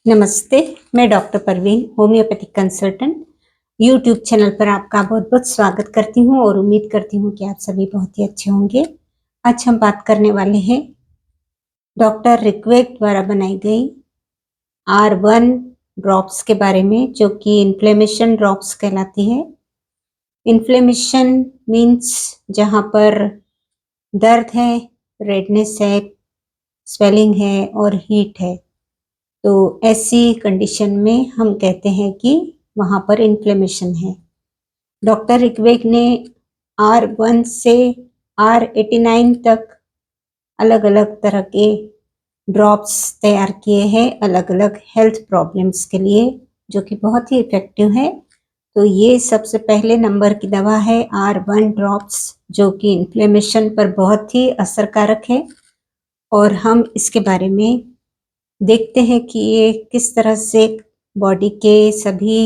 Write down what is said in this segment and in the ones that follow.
नमस्ते, मैं doctor Parveen, homeopathic consultant. YouTube channel पर आपका बहुत-बहुत स्वागत करती हूँ और उम्मीद करती हूँ कि आप सभी बहुत ही अच्छे होंगे। आज हम बात करने वाले हैं डॉक्टर रिक्वेक द्वारा बनाई गई R1 ड्रॉप्स के बारे में, जो कि इन्फ्लेमेशन ड्रॉप्स कहलाती है। इन्फ्लेमेशन मीन्स जहाँ पर दर्द है, रेडनेस है, स्वेलिंग है और हीट है। तो ऐसी कंडीशन में हम कहते हैं कि वहाँ पर इन्फ्लेमेशन है। डॉक्टर रिक्वेक ने R1 से R89 तक अलग अलग तरह के ड्रॉप्स तैयार किए हैं अलग अलग हेल्थ प्रॉब्लम्स के लिए, जो कि बहुत ही इफेक्टिव है। तो ये सबसे पहले नंबर की दवा है R1 ड्रॉप्स, जो कि इन्फ्लेमेशन पर बहुत ही असरकारक है। और हम इसके बारे में देखते हैं कि ये किस तरह से बॉडी के सभी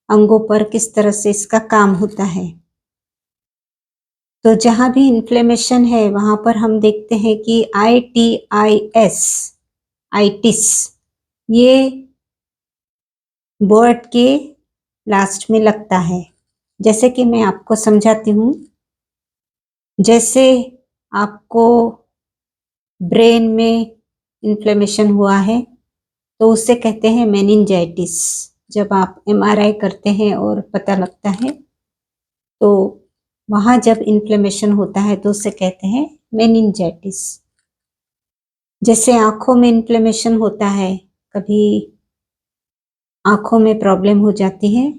अंगों पर किस तरह से इसका काम होता है। तो जहाँ भी इन्फ्लेमेशन है वहाँ पर हम देखते हैं कि ITIS, आइटिस, ये वर्ड के लास्ट में लगता है। जैसे कि मैं आपको समझाती हूँ, जैसे आपको ब्रेन में इन्फ्लेमेशन हुआ है तो उसे कहते हैं मेनिंजाइटिस। जब आप MRI करते हैं और पता लगता है तो वहाँ जब इन्फ्लेमेशन होता है तो उसे कहते हैं मेनिंजाइटिस। जैसे आँखों में इन्फ्लेमेशन होता है, कभी आँखों में प्रॉब्लम हो जाती है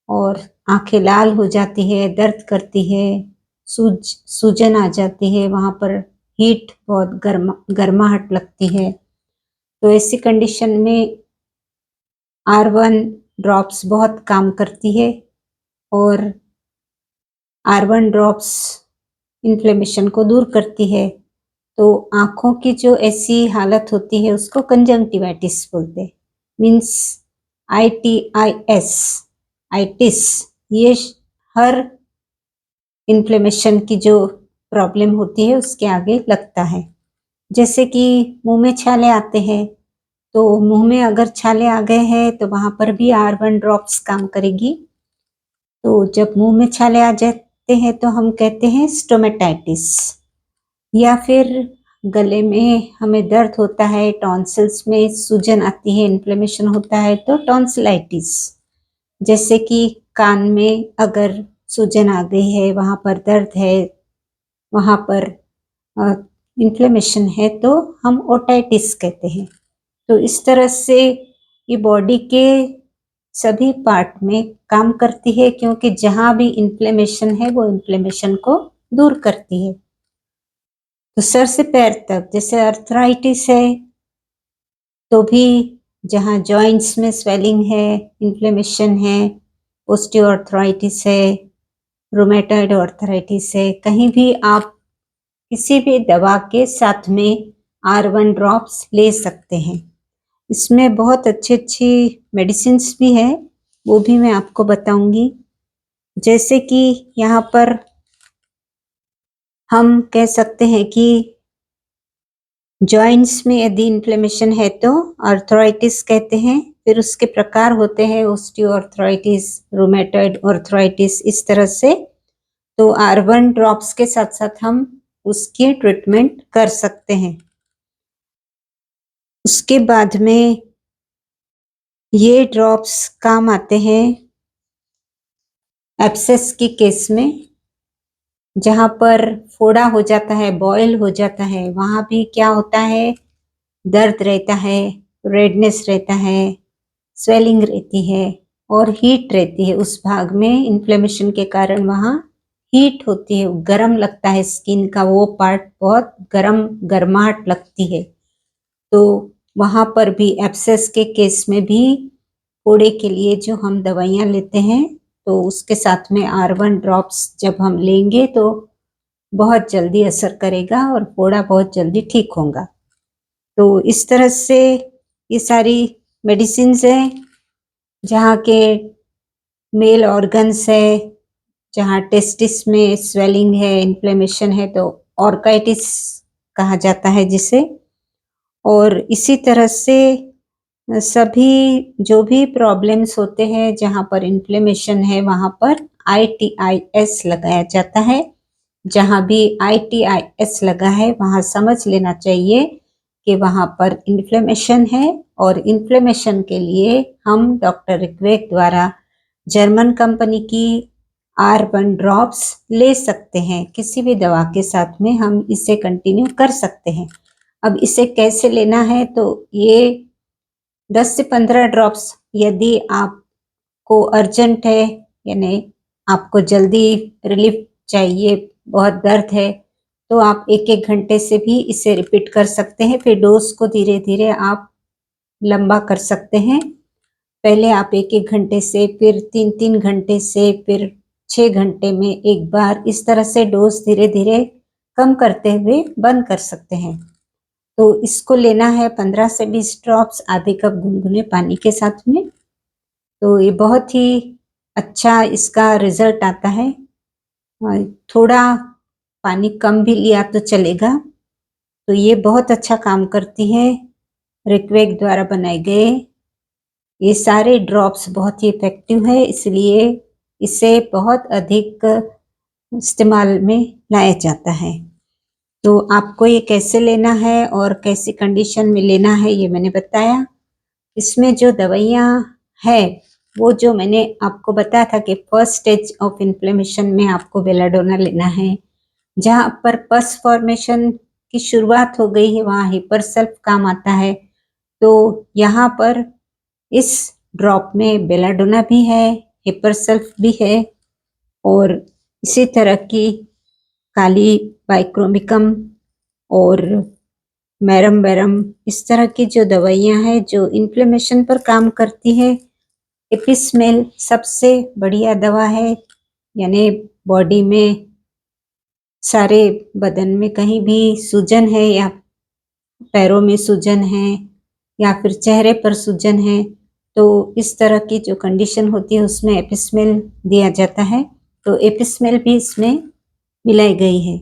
और आँखें लाल हो जाती है, दर्द करती है, सूजन आ जाती है, वहाँ पर हीट बहुत गर्माहट लगती है। तो ऐसी कंडीशन में R1 ड्रॉप्स बहुत काम करती है और R1 ड्रॉप्स इन्फ्लेमेशन को दूर करती है। तो आँखों की जो ऐसी हालत होती है उसको कंजंक्टिवाइटिस बोलते हैं। मीन्स ITIS, आइटिस, ये हर इन्फ्लेमेशन की जो प्रॉब्लम होती है उसके आगे लगता है। जैसे कि मुंह में छाले आते हैं, तो मुंह में अगर छाले आ गए हैं तो वहाँ पर भी R1 ड्रॉप्स काम करेगी। तो जब मुंह में छाले आ जाते हैं तो हम कहते हैं स्टोमेटाइटिस। या फिर गले में हमें दर्द होता है, टॉन्सिल्स में सूजन आती है, इन्फ्लेमेशन होता है तो टॉन्सिलाइटिस। जैसे कि कान में अगर सूजन आ गई है, वहाँ पर दर्द है, वहाँ पर इन्फ्लेमेशन है तो हम ओटाइटिस कहते हैं। तो इस तरह से ये बॉडी के सभी पार्ट में काम करती है, क्योंकि जहाँ भी इन्फ्लेमेशन है वो इन्फ्लेमेशन को दूर करती है। तो सर से पैर तक, जैसे अर्थराइटिस है तो भी जहाँ जॉइंट्स में स्वेलिंग है, इन्फ्लेमेशन है, ओस्टियोआर्थराइटिस है, रोमेटॉइड आर्थराइटिस है, कहीं भी आप किसी भी दवा के साथ में R1 ड्रॉप्स ले सकते हैं। इसमें बहुत अच्छी मेडिसिन्स भी है, वो भी मैं आपको बताऊंगी। जैसे कि यहाँ पर हम कह सकते हैं कि जॉइंट्स में यदि इन्फ्लेमेशन है तो आर्थराइटिस कहते हैं। फिर उसके प्रकार होते हैं ओस्टियोआर्थराइटिस, रोमेटॉइड आर्थराइटिस, इस तरह से। तो R1 ड्रॉप्स के साथ साथ हम उसकी ट्रीटमेंट कर सकते हैं। उसके बाद में ये ड्रॉप्स काम आते हैं एब्सेस के केस में, जहाँ पर फोड़ा हो जाता है, बॉयल हो जाता है, वहाँ भी क्या होता है, दर्द रहता है, रेडनेस रहता है, स्वेलिंग रहती है और हीट रहती है। उस भाग में इन्फ्लेमेशन के कारण वहाँ हीट होती है, गर्म लगता है, स्किन का वो पार्ट बहुत गर्माहट लगती है। तो वहाँ पर भी एब्सेस के केस में भी फोड़े के लिए जो हम दवाइयाँ लेते हैं तो उसके साथ में R1 ड्रॉप्स जब हम लेंगे तो बहुत जल्दी असर करेगा और फोड़ा बहुत जल्दी ठीक होगा। तो इस तरह से ये सारी मेडिसिन्स हैं। जहाँ के मेल ऑर्गन्स है, जहाँ टेस्टिस में स्वेलिंग है, इन्फ्लेमेशन है तो ऑर्काइटिस कहा जाता है जिसे। और इसी तरह से सभी जो भी प्रॉब्लम्स होते हैं जहाँ पर इन्फ्लेमेशन है वहाँ पर ITIS लगाया जाता है। जहाँ भी ITIS लगा है वहाँ समझ लेना चाहिए कि वहाँ पर इन्फ्लेमेशन है और इन्फ्लेमेशन के लिए हम डॉक्टर ऋग्वेद द्वारा जर्मन कंपनी की R1 ड्रॉप्स ले सकते हैं। किसी भी दवा के साथ में हम इसे कंटिन्यू कर सकते हैं। अब इसे कैसे लेना है, तो ये 10 से 15 ड्रॉप्स यदि आपको अर्जेंट है, यानी आपको जल्दी रिलीफ चाहिए, बहुत दर्द है, तो आप 1-1 घंटे से भी इसे रिपीट कर सकते हैं। फिर डोज को धीरे-धीरे आप लंबा कर सकते हैं। पहले आप 1-1 घंटे से, फिर 3-3 घंटे से, फिर 6 घंटे में एक बार, इस तरह से डोज धीरे-धीरे कम करते हुए बंद कर सकते हैं। तो इसको लेना है 15 से 20 ड्रॉप्स आधे कप गुनगुने पानी के साथ में। तो ये बहुत ही अच्छा इसका रिजल्ट आता है। थोड़ा पानी कम भी लिया तो चलेगा। तो ये बहुत अच्छा काम करती है। ऋग्वेद द्वारा बनाए गए ये सारे ड्रॉप्स बहुत ही इफेक्टिव है, इसलिए इसे बहुत अधिक इस्तेमाल में लाया जाता है। तो आपको ये कैसे लेना है और कैसी कंडीशन में लेना है ये मैंने बताया। इसमें जो दवाइयाँ है वो जो मैंने आपको बताया था कि फर्स्ट स्टेज ऑफ इन्फ्लेमेशन में आपको बेलाडोना लेना है। जहाँ पर पस फॉर्मेशन की शुरुआत हो गई है वहाँ हिपरसल्फ काम आता है। तो यहाँ पर इस ड्रॉप में बेलाडोना भी है, हिपरसल्फ भी है और इसी तरह की काली बाइक्रोमिकम और मैरम इस तरह की जो दवाइयाँ हैं जो इन्फ्लेमेशन पर काम करती है। एपिस्मेल सबसे बढ़िया दवा है, यानी बॉडी में सारे बदन में कहीं भी सूजन है या पैरों में सूजन है या फिर चेहरे पर सूजन है, तो इस तरह की जो कंडीशन होती है उसमें एपिस्मेल दिया जाता है। तो एपिस्मेल भी इसमें मिलाई गई है।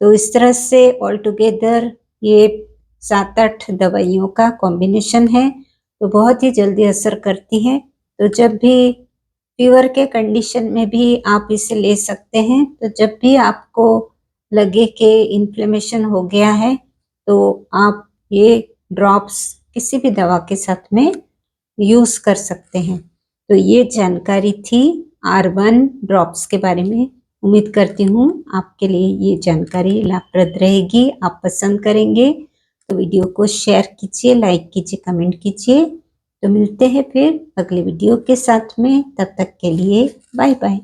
तो इस तरह से ऑल टुगेदर ये 7-8 दवाइयों का कॉम्बिनेशन है, तो बहुत ही जल्दी असर करती है। तो जब भी फीवर के कंडीशन में भी आप इसे ले सकते हैं। तो जब भी आपको लगे कि इन्फ्लेमेशन हो गया है तो आप ये ड्रॉप्स किसी भी दवा के साथ में यूज़ कर सकते हैं। तो ये जानकारी थी R1 ड्रॉप्स के बारे में। उम्मीद करती हूँ आपके लिए ये जानकारी लाभप्रद रहेगी, आप पसंद करेंगे। तो वीडियो को शेयर कीजिए, लाइक कीजिए, कमेंट कीजिए। तो मिलते हैं फिर अगले वीडियो के साथ में, तब तक के लिए बाय बाय।